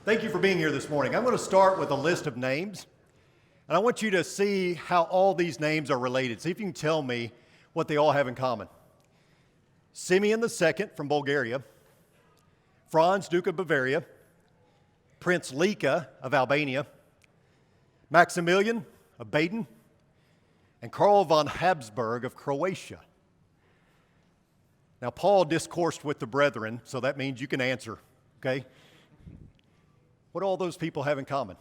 Thank you for being here this morning. I'm going to start with a list of names, and I want you to see how all these names are related. See if you can tell me what they all have in common. Simeon II from Bulgaria, Franz, Duke of Bavaria, Prince Lika of Albania, Maximilian of Baden, and Karl von Habsburg of Croatia. Now, Paul discoursed with the brethren, so that means you can answer, okay? What do all those people have in common?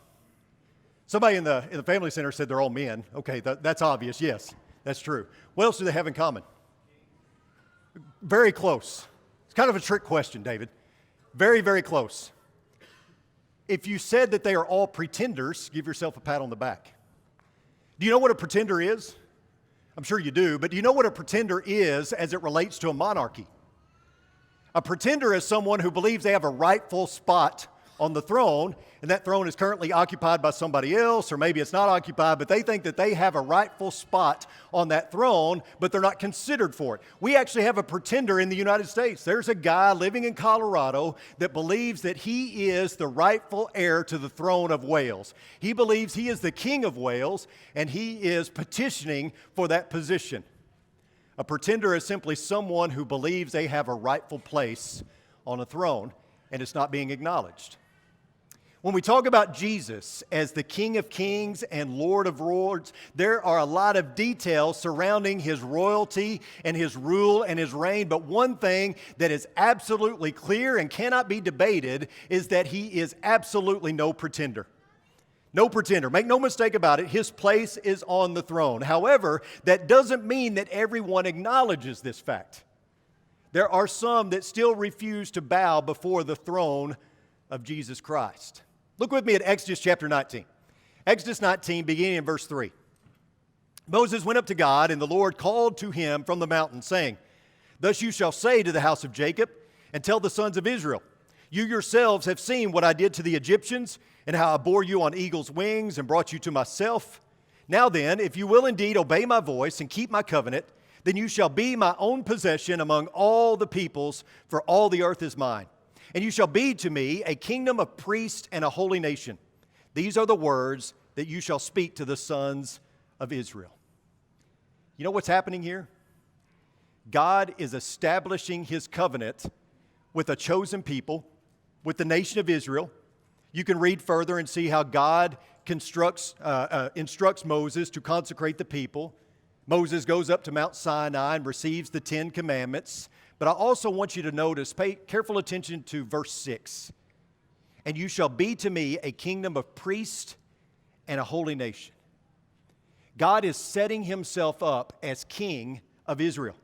Somebody in the Family Center said they're all men. Okay, that's obvious. Yes, that's true. What else do they have in common? Very close. It's kind of a trick question, David. Very, very close. If you said that they are all pretenders, give yourself a pat on the back. Do you know what a pretender is? I'm sure you do, but do you know what a pretender is as it relates to a monarchy? A pretender is someone who believes they have a rightful spot on the throne, and that throne is currently occupied by somebody else, or maybe it's not occupied, but they think that they have a rightful spot on that throne, but they're not considered for it. We actually have a pretender in the United States. There's a guy living in Colorado that believes that he is the rightful heir to the throne of Wales. He believes he is the king of Wales, and he is petitioning for that position. A pretender is simply someone who believes they have a rightful place on a throne, and it's not being acknowledged. When we talk about Jesus as the King of Kings and Lord of Lords, there are a lot of details surrounding his royalty and his rule and his reign. But one thing that is absolutely clear and cannot be debated is that he is absolutely no pretender. No pretender. Make no mistake about it, his place is on the throne. However, that doesn't mean that everyone acknowledges this fact. There are some that still refuse to bow before the throne of Jesus Christ. Look with me at Exodus chapter 19. Exodus 19, beginning in verse 3. Moses went up to God, and the Lord called to him from the mountain, saying, "Thus you shall say to the house of Jacob, and tell the sons of Israel, you yourselves have seen what I did to the Egyptians, and how I bore you on eagle's wings and brought you to myself. Now then, if you will indeed obey my voice and keep my covenant, then you shall be my own possession among all the peoples, for all the earth is mine. And you shall be to me a kingdom of priests and a holy nation. These are the words that you shall speak to the sons of Israel." You know what's happening here? God is establishing his covenant with a chosen people, with the nation of Israel. You can read further and see how God instructs Moses to consecrate the people. Moses goes up to Mount Sinai and receives the 10 Commandments. But I also want you to notice, pay careful attention to verse 6. "And you shall be to me a kingdom of priests and a holy nation." God is setting himself up as king of Israel.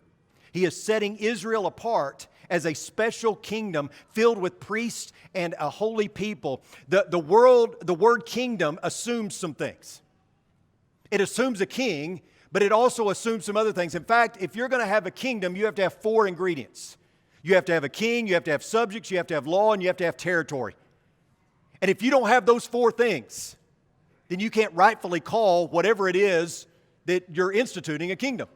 He is setting Israel apart as a special kingdom filled with priests and a holy people. The word kingdom assumes some things. It assumes a king, but it also assumes some other things. In fact, if you're going to have a kingdom, you have to have 4 ingredients. You have to have a king, you have to have subjects, you have to have law, and you have to have territory. And if you don't have those 4 things, then you can't rightfully call whatever it is that you're instituting a kingdom.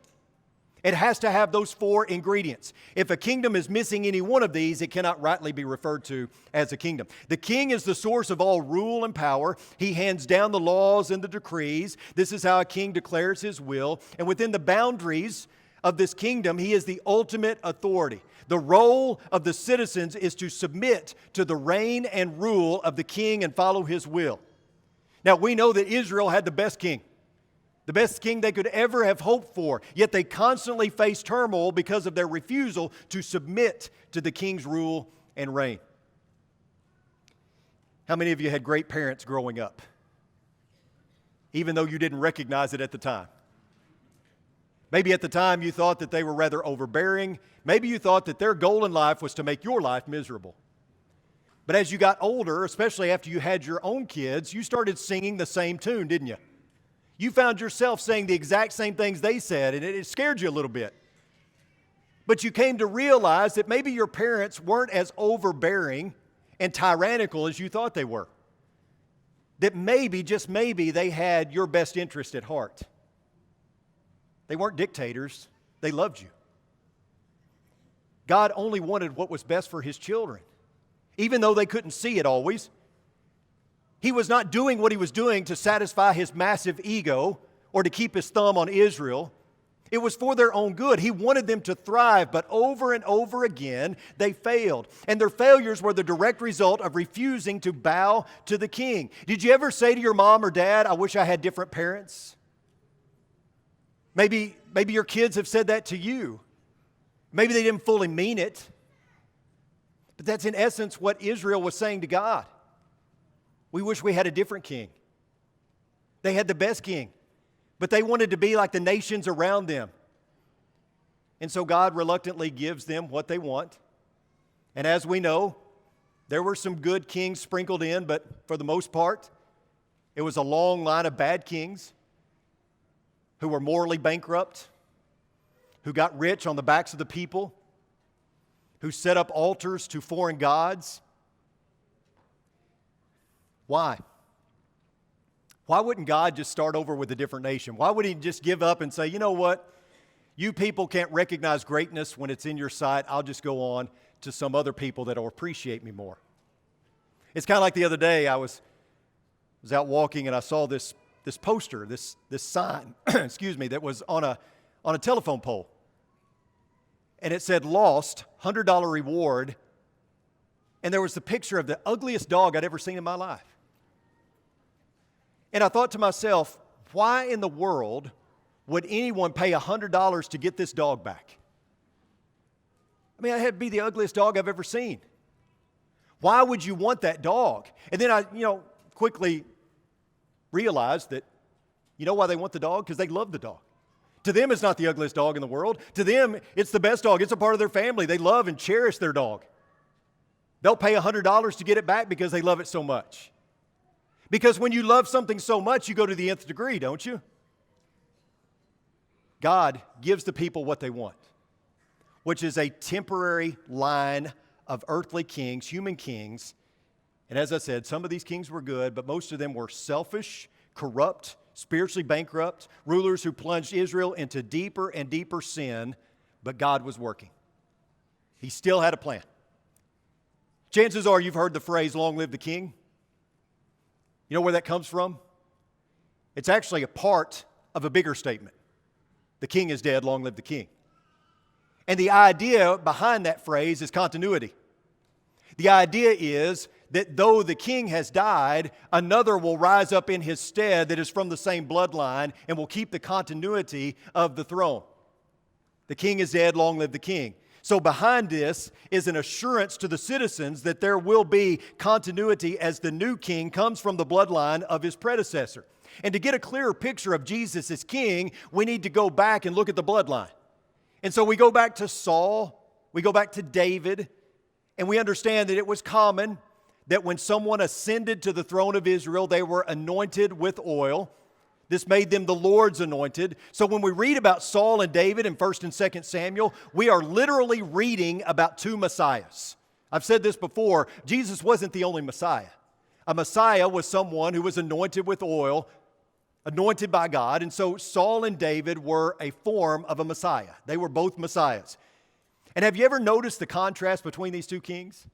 It has to have those 4 ingredients. If a kingdom is missing any one of these, it cannot rightly be referred to as a kingdom. The king is the source of all rule and power. He hands down the laws and the decrees. This is how a king declares his will. And within the boundaries of this kingdom, he is the ultimate authority. The role of the citizens is to submit to the reign and rule of the king and follow his will. Now, we know that Israel had the best king. The best king they could ever have hoped for, yet they constantly face turmoil because of their refusal to submit to the king's rule and reign. How many of you had great parents growing up, even though you didn't recognize it at the time? Maybe at the time you thought that they were rather overbearing. Maybe you thought that their goal in life was to make your life miserable. But as you got older, especially after you had your own kids, you started singing the same tune, didn't you? You found yourself saying the exact same things they said, and it scared you a little bit. But you came to realize that maybe your parents weren't as overbearing and tyrannical as you thought they were. That maybe, just maybe, they had your best interest at heart. They weren't dictators. They loved you. God only wanted what was best for his children. Even though they couldn't see it always, He was not doing what he was doing to satisfy his massive ego or to keep his thumb on Israel. It was for their own good. He wanted them to thrive, but over and over again, they failed. And their failures were the direct result of refusing to bow to the king. Did you ever say to your mom or dad, I wish I had different parents? Maybe your kids have said that to you. Maybe they didn't fully mean it. But that's in essence what Israel was saying to God. We wish we had a different king. They had the best king, but they wanted to be like the nations around them. And so God reluctantly gives them what they want. And as we know, there were some good kings sprinkled in, but for the most part, it was a long line of bad kings who were morally bankrupt, who got rich on the backs of the people, who set up altars to foreign gods. Why? Why wouldn't God just start over with a different nation? Why would he just give up and say, you know what? You people can't recognize greatness when it's in your sight. I'll just go on to some other people that will appreciate me more. It's kind of like the other day I was out walking and I saw this poster, this sign, excuse me, that was on a telephone pole. And it said, lost, $100 reward. And there was the picture of the ugliest dog I'd ever seen in my life. And I thought to myself, why in the world would anyone pay $100 to get this dog back? I mean, it had to be the ugliest dog I've ever seen. Why would you want that dog? And then I, quickly realized that, you know why they want the dog? Because they love the dog. To them, it's not the ugliest dog in the world. To them, it's the best dog. It's a part of their family. They love and cherish their dog. They'll pay $100 to get it back because they love it so much. Because when you love something so much, you go to the nth degree, don't you? God gives the people what they want, which is a temporary line of earthly kings, human kings. And as I said, some of these kings were good, but most of them were selfish, corrupt, spiritually bankrupt, rulers who plunged Israel into deeper and deeper sin, but God was working. He still had a plan. Chances are you've heard the phrase, long live the king. You know where that comes from? It's actually a part of a bigger statement. The king is dead, long live the king. And the idea behind that phrase is continuity. The idea is that though the king has died, another will rise up in his stead that is from the same bloodline and will keep the continuity of the throne. The king is dead, long live the king. So behind this is an assurance to the citizens that there will be continuity as the new king comes from the bloodline of his predecessor. And to get a clearer picture of Jesus as king, we need to go back and look at the bloodline. And so we go back to Saul, we go back to David, and we understand that it was common that when someone ascended to the throne of Israel, they were anointed with oil. This made them the Lord's anointed. So when we read about Saul and David in 1 and 2 Samuel, we are literally reading about two messiahs. I've said this before, Jesus wasn't the only Messiah. A Messiah was someone who was anointed with oil, anointed by God. And so Saul and David were a form of a Messiah. They were both Messiahs. And have you ever noticed the contrast between these two kings?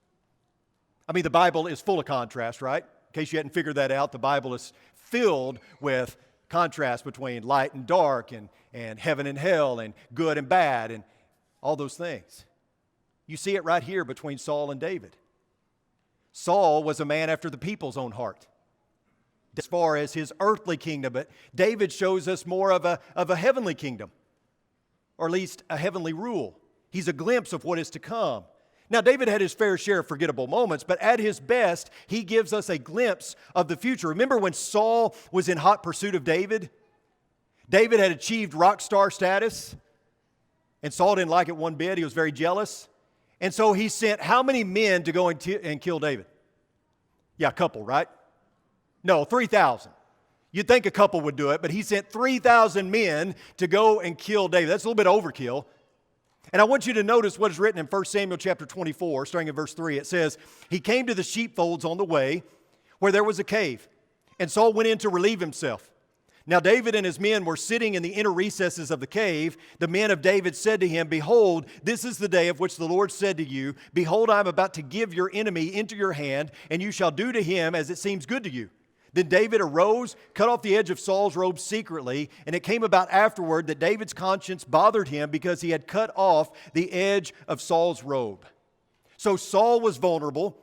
I mean, the Bible is full of contrast, right? In case you hadn't figured that out, the Bible is filled with contrast between light and dark and heaven and hell and good and bad and all those things. You see it right here between Saul and David. Saul was a man after the people's own heart as far as his earthly kingdom, but David shows us more of a heavenly kingdom, or at least a heavenly rule. He's a glimpse of what is to come. Now, David had his fair share of forgettable moments, but at his best, he gives us a glimpse of the future. Remember when Saul was in hot pursuit of David? David had achieved rock star status, and Saul didn't like it one bit. He was very jealous. And so he sent how many men to go and kill David? Yeah, a couple, right? No, 3,000. You'd think a couple would do it, but he sent 3,000 men to go and kill David. That's a little bit overkill. And I want you to notice what is written in 1 Samuel chapter 24, starting in verse 3. It says, he came to the sheepfolds on the way where there was a cave, and Saul went in to relieve himself. Now David and his men were sitting in the inner recesses of the cave. The men of David said to him, behold, this is the day of which the Lord said to you, behold, I am about to give your enemy into your hand, and you shall do to him as it seems good to you. Then David arose, cut off the edge of Saul's robe secretly, and it came about afterward that David's conscience bothered him because he had cut off the edge of Saul's robe. So Saul was vulnerable.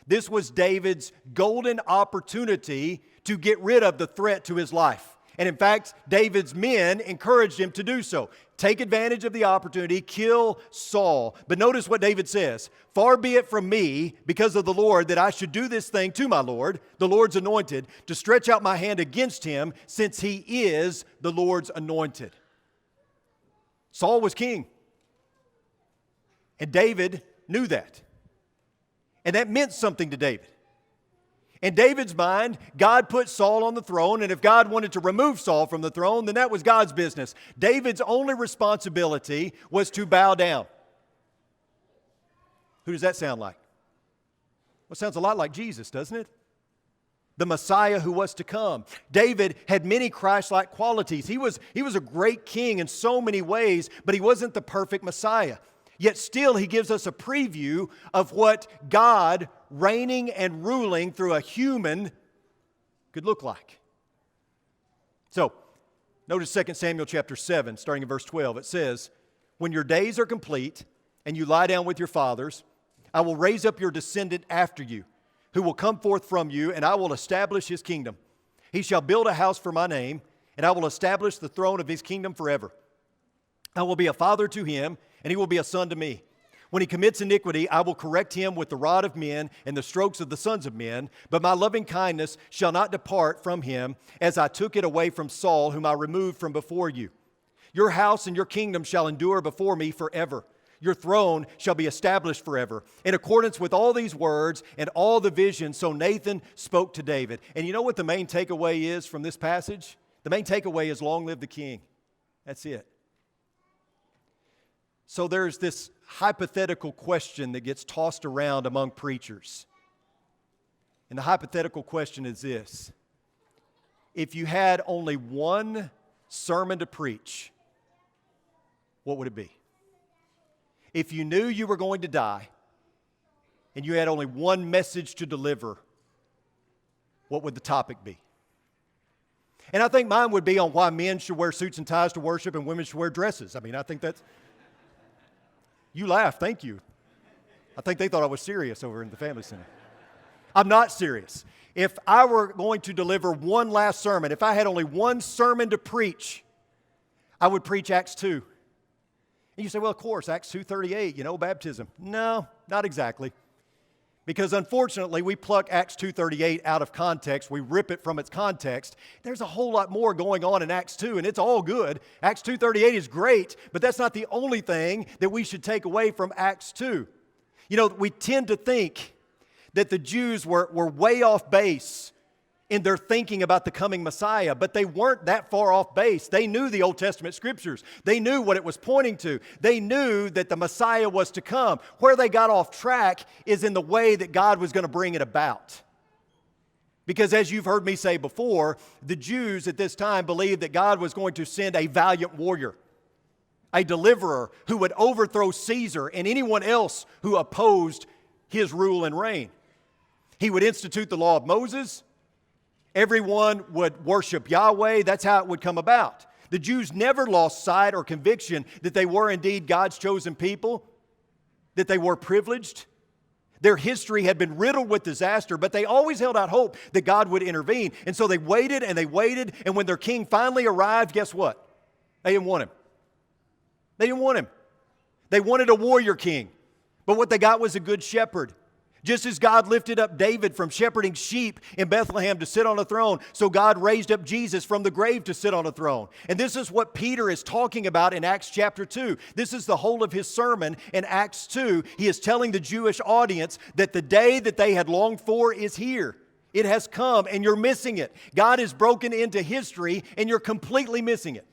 This was David's golden opportunity to get rid of the threat to his life. And in fact, David's men encouraged him to do so. Take advantage of the opportunity, kill Saul. But notice what David says. Far be it from me, because of the Lord, that I should do this thing to my Lord, the Lord's anointed, to stretch out my hand against him, since he is the Lord's anointed. Saul was king. And David knew that. And that meant something to David. In David's mind, God put Saul on the throne, and if God wanted to remove Saul from the throne, then that was God's business. David's only responsibility was to bow down. Who does that sound like? Well, it sounds a lot like Jesus, doesn't it? The Messiah who was to come. David had many Christ-like qualities. He was a great king in so many ways, but he wasn't the perfect Messiah. Yet still, he gives us a preview of what God reigning and ruling through a human could look like. So, notice 2 Samuel chapter 7, starting in verse 12. It says, when your days are complete and you lie down with your fathers, I will raise up your descendant after you, who will come forth from you, and I will establish his kingdom. He shall build a house for my name, and I will establish the throne of his kingdom forever. I will be a father to him, and he will be a son to me. When he commits iniquity, I will correct him with the rod of men and the strokes of the sons of men. But my loving kindness shall not depart from him, as I took it away from Saul, whom I removed from before you. Your house and your kingdom shall endure before me forever. Your throne shall be established forever. In accordance with all these words and all the visions, so Nathan spoke to David. And you know what the main takeaway is from this passage? The main takeaway is long live the king. That's it. So there's this hypothetical question that gets tossed around among preachers. And the hypothetical question is this. If you had only one sermon to preach, what would it be? If you knew you were going to die and you had only one message to deliver, what would the topic be? And I think mine would be on why men should wear suits and ties to worship and women should wear dresses. I mean, I think that's... You laugh, thank you. I think they thought I was serious over in the family center. I'm not serious. If I were going to deliver one last sermon, if I had only one sermon to preach, I would preach Acts 2. And you say, well, of course, Acts 2:38, baptism. No, not exactly. Because unfortunately, we pluck Acts 2:38 out of context. We rip it from its context. There's a whole lot more going on in Acts 2, and it's all good. Acts 2:38 is great, but that's not the only thing that we should take away from Acts 2. We tend to think that the Jews were way off base in their thinking about the coming Messiah, but they weren't that far off base. They knew the Old Testament scriptures. They knew what it was pointing to. They knew that the Messiah was to come. Where they got off track is in the way that God was going to bring it about. Because as you've heard me say before, the Jews at this time believed that God was going to send a valiant warrior, a deliverer who would overthrow Caesar and anyone else who opposed his rule and reign. He would institute the law of Moses. Everyone would worship Yahweh. That's how it would come about. The Jews never lost sight or conviction that they were indeed God's chosen people, that they were privileged. Their history had been riddled with disaster, but they always held out hope that God would intervene. And so they waited, and when their king finally arrived, guess what? They didn't want him. They didn't want him. They wanted a warrior king, but what they got was a good shepherd. Just as God lifted up David from shepherding sheep in Bethlehem to sit on a throne, so God raised up Jesus from the grave to sit on a throne. And this is what Peter is talking about in Acts chapter 2. This is the whole of his sermon in Acts 2. He is telling the Jewish audience that the day that they had longed for is here. It has come, and you're missing it. God has broken into history, and you're completely missing it.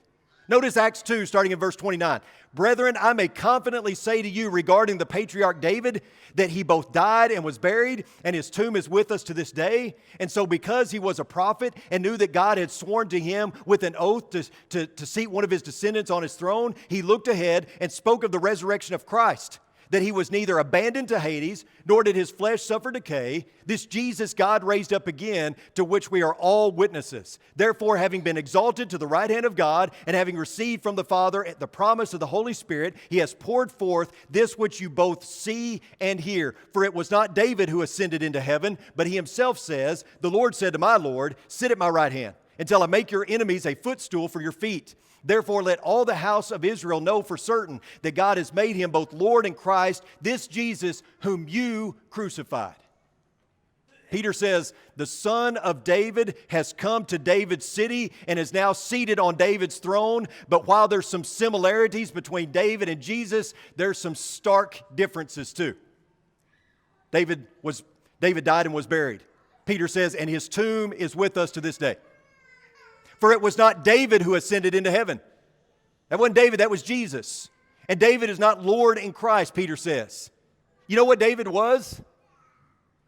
Notice Acts 2, starting in verse 29. Brethren, I may confidently say to you regarding the patriarch David that he both died and was buried, and his tomb is with us to this day. And so because he was a prophet and knew that God had sworn to him with an oath to seat one of his descendants on his throne, he looked ahead and spoke of the resurrection of Christ, that he was neither abandoned to Hades, nor did his flesh suffer decay. This Jesus God raised up again, to which we are all witnesses. Therefore, having been exalted to the right hand of God, and having received from the Father the promise of the Holy Spirit, he has poured forth this which you both see and hear. For it was not David who ascended into heaven, but he himself says, the Lord said to my Lord, sit at my right hand, until I make your enemies a footstool for your feet. Therefore, let all the house of Israel know for certain that God has made him both Lord and Christ, this Jesus whom you crucified. Peter says, the Son of David has come to David's city and is now seated on David's throne. But while there's some similarities between David and Jesus, there's some stark differences too. David died and was buried. Peter says, and his tomb is with us to this day. For it was not David who ascended into heaven. That wasn't David, that was Jesus. And David is not Lord in Christ, Peter says. You know what David was?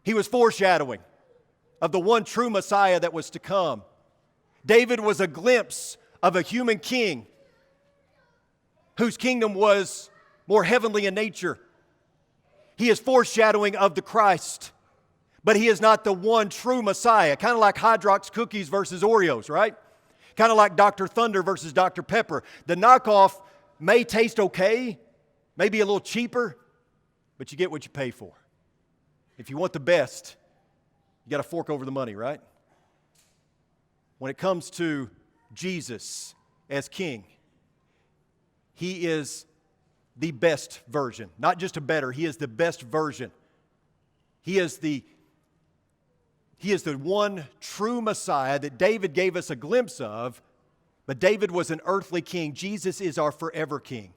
He was foreshadowing of the one true Messiah that was to come. David was a glimpse of a human king whose kingdom was more heavenly in nature. He is foreshadowing of the Christ, but he is not the one true Messiah. Kind of like Hydrox cookies versus Oreos, right? Kind of like Dr. Thunder versus Dr. Pepper. The knockoff may taste okay, maybe a little cheaper, but you get what you pay for. If you want the best, you got to fork over the money, right? When it comes to Jesus as king, he is the best version. Not just a better, he is the best version. He is the one true Messiah that David gave us a glimpse of, but David was an earthly king. Jesus is our forever king.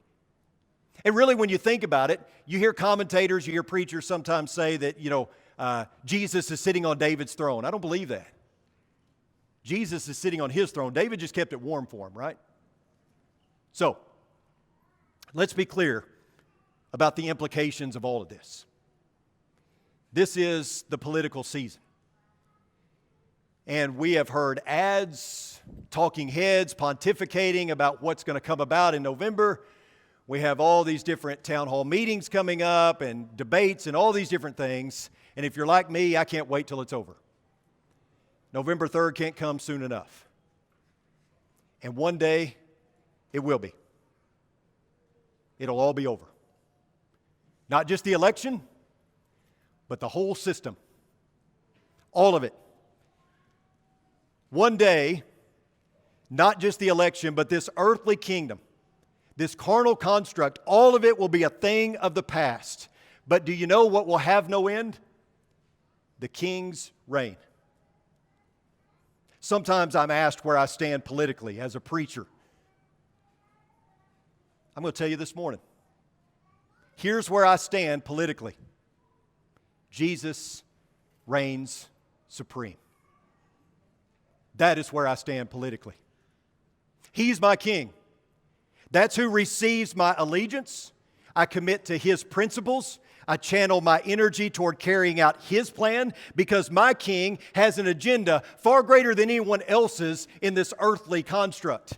And really, when you think about it, you hear commentators, you hear preachers sometimes say that, Jesus is sitting on David's throne. I don't believe that. Jesus is sitting on his throne. David just kept it warm for him, right? So, let's be clear about the implications of all of this. This is the political season. And we have heard ads, talking heads, pontificating about what's going to come about in November. We have all these different town hall meetings coming up and debates and all these different things. And if you're like me, I can't wait till it's over. November 3rd can't come soon enough. And one day, it will be. It'll all be over. Not just the election, but the whole system. All of it. One day, not just the election, but this earthly kingdom, this carnal construct, all of it will be a thing of the past. But do you know what will have no end? The king's reign. Sometimes I'm asked where I stand politically as a preacher. I'm going to tell you this morning. Here's where I stand politically. Jesus reigns supreme. That is where I stand politically. He's my king. That's who receives my allegiance. I commit to his principles. I channel my energy toward carrying out his plan because my king has an agenda far greater than anyone else's in this earthly construct.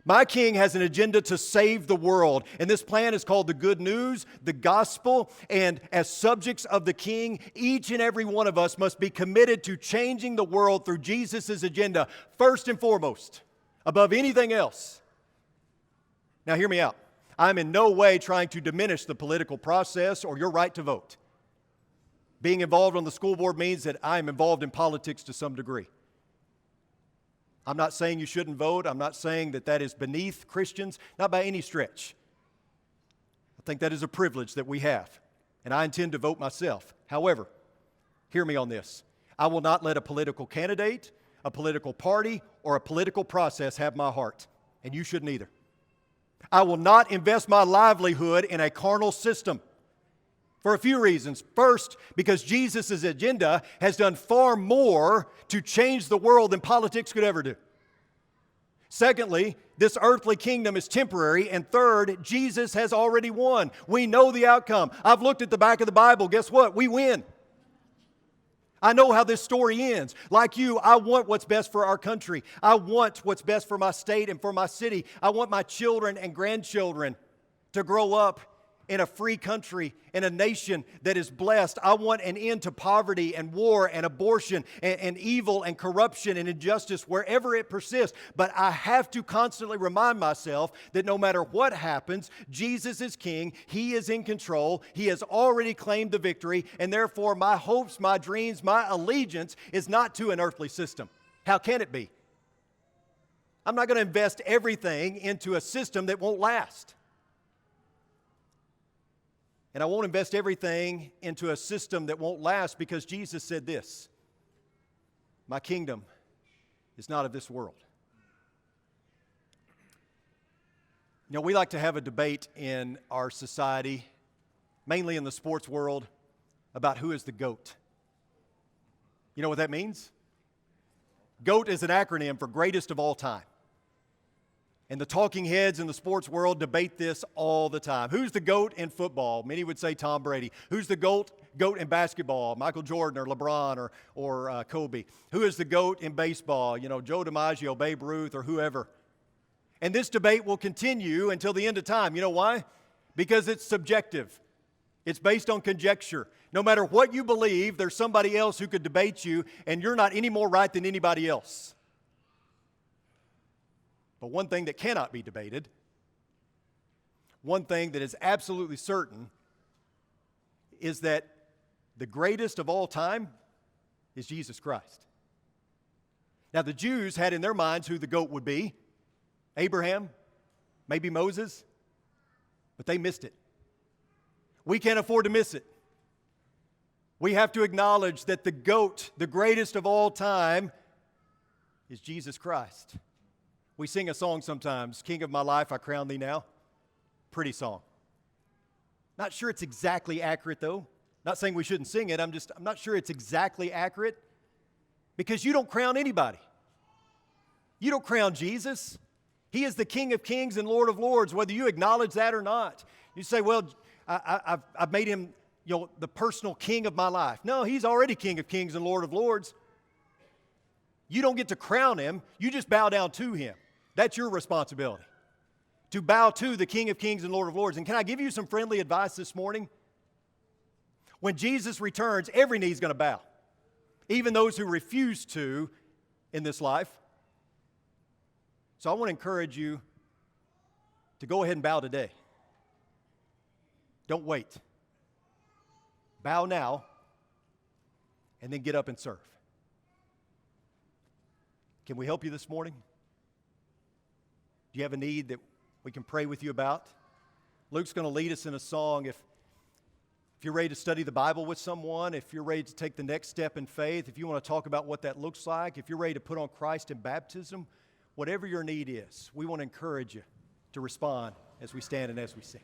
My king has an agenda to save the world, and this plan is called the good news, the gospel, and as subjects of the king, each and every one of us must be committed to changing the world through Jesus' agenda, first and foremost, above anything else. Now hear me out. I'm in no way trying to diminish the political process or your right to vote. Being involved on the school board means that I'm involved in politics to some degree. I'm not saying you shouldn't vote. I'm not saying that that is beneath Christians, not by any stretch. I think that is a privilege that we have, and I intend to vote myself. However, hear me on this. I will not let a political candidate, a political party, or a political process have my heart, and you shouldn't either. I will not invest my livelihood in a carnal system for a few reasons. First, because Jesus' agenda has done far more to change the world than politics could ever do. Secondly, this earthly kingdom is temporary. And third, Jesus has already won. We know the outcome. I've looked at the back of the Bible. Guess what? We win. I know how this story ends. Like you, I want what's best for our country. I want what's best for my state and for my city. I want my children and grandchildren to grow up in a free country, in a nation that is blessed. I want an end to poverty and war and abortion and evil and corruption and injustice wherever it persists. But I have to constantly remind myself that no matter what happens, Jesus is king. He is in control. He has already claimed the victory. And therefore, my hopes, my dreams, my allegiance is not to an earthly system. How can it be? I'm not going to invest everything into a system that won't last. And I won't invest everything into a system that won't last because Jesus said this, my kingdom is not of this world. You know, we like to have a debate in our society, mainly in the sports world, about who is the GOAT. You know what that means? GOAT is an acronym for greatest of all time. And the talking heads in the sports world debate this all the time. Who's the GOAT in football? Many would say Tom Brady. Who's the GOAT in basketball? Michael Jordan or LeBron or Kobe. Who is the GOAT in baseball? You know, Joe DiMaggio, Babe Ruth, or whoever. And this debate will continue until the end of time. You know why? Because it's subjective. It's based on conjecture. No matter what you believe, there's somebody else who could debate you, and you're not any more right than anybody else. But one thing that cannot be debated, one thing that is absolutely certain, is that the greatest of all time is Jesus Christ. Now, the Jews had in their minds who the GOAT would be. Abraham, maybe Moses, but they missed it. We can't afford to miss it. We have to acknowledge that the GOAT, the greatest of all time, is Jesus Christ. We sing a song sometimes, King of my life, I crown thee now. Pretty song. Not sure it's exactly accurate though. Not saying we shouldn't sing it, I'm not sure it's exactly accurate because you don't crown anybody. You don't crown Jesus. He is the King of kings and Lord of lords, whether you acknowledge that or not. You say, well, I've made him, the personal king of my life. No, he's already King of kings and Lord of lords. You don't get to crown him. You just bow down to him. That's your responsibility, to bow to the King of kings and Lord of lords. And can I give you some friendly advice this morning? When Jesus returns, every knee is going to bow, even those who refuse to in this life. So I want to encourage you to go ahead and bow today. Don't wait. Bow now, and then get up and serve. Can we help you this morning? Do you have a need that we can pray with you about? Luke's going to lead us in a song. If you're ready to study the Bible with someone, if you're ready to take the next step in faith, if you want to talk about what that looks like, if you're ready to put on Christ in baptism, whatever your need is, we want to encourage you to respond as we stand and as we sing.